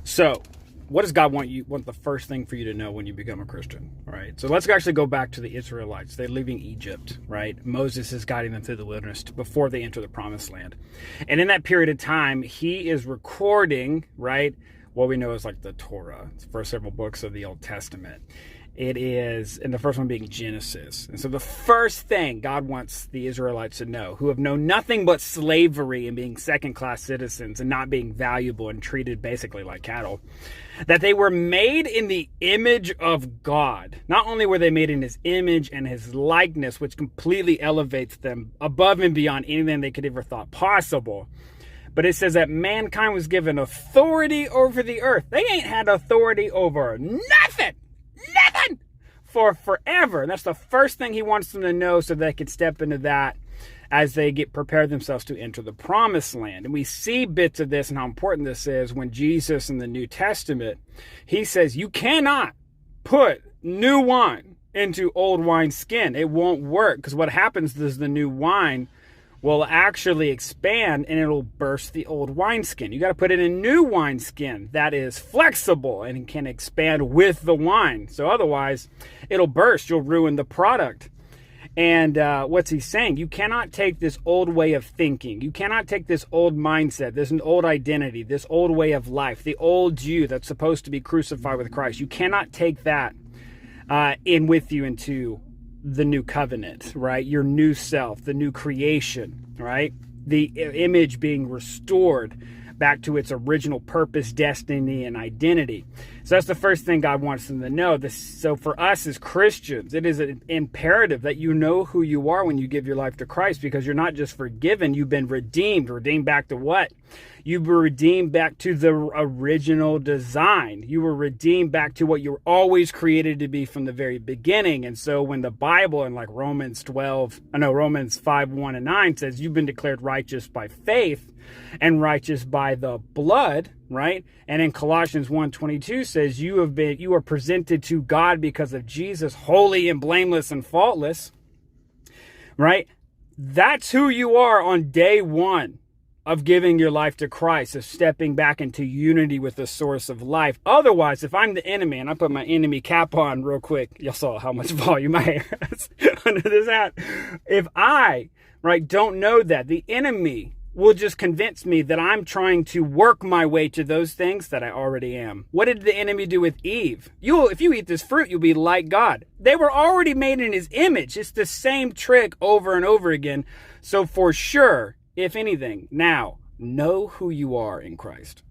So, what does God want the first thing for you to know when you become a Christian, right? So let's actually go back to the Israelites. They're leaving Egypt, right? Moses is guiding them through the wilderness before they enter the promised land. And in that period of time, he is recording, right, what we know as like the Torah, the first several books of the Old Testament. It is, and the first one being Genesis. And so the first thing God wants the Israelites to know, who have known nothing but slavery and being second-class citizens and not being valuable and treated basically like cattle, that they were made in the image of God. Not only were they made in his image and his likeness, which completely elevates them above and beyond anything they could ever thought possible, but it says that mankind was given authority over the earth. They ain't had authority over nothing for forever. And that's the first thing he wants them to know so they can step into that as they prepare themselves to enter the promised land. And we see bits of this and how important this is when Jesus in the New Testament, he says, you cannot put new wine into old wine skin. It won't work, because what happens is the new wine will actually expand and it'll burst the old wineskin. You got to put it in new wineskin that is flexible and can expand with the wine. So otherwise, it'll burst. You'll ruin the product. And what's he saying? You cannot take this old way of thinking. You cannot take this old mindset, this old identity, this old way of life, the old you that's supposed to be crucified with Christ. You cannot take that in with you into the new covenant, right? Your new self, the new creation, right? The image being restored back to its original purpose, destiny, and identity. So that's the first thing God wants them to know. So for us as Christians, it is an imperative that you know who you are when you give your life to Christ, because you're not just forgiven, you've been redeemed. Redeemed back to what? You were redeemed back to the original design. You were redeemed back to what you were always created to be from the very beginning. And so when the Bible in like Romans 5, 1 and 9 says you've been declared righteous by faith and righteous by the blood, right? And in Colossians 1:22 says you are presented to God because of Jesus, holy and blameless and faultless, right? That's who you are on day one of giving your life to Christ, of stepping back into unity with the source of life. Otherwise, if I'm the enemy, and I put my enemy cap on real quick, y'all saw how much volume I have under this hat. If I, right, don't know that, the enemy will just convince me that I'm trying to work my way to those things that I already am. What did the enemy do with Eve? If you eat this fruit, you'll be like God. They were already made in his image. It's the same trick over and over again. So for sure, if anything, now know who you are in Christ.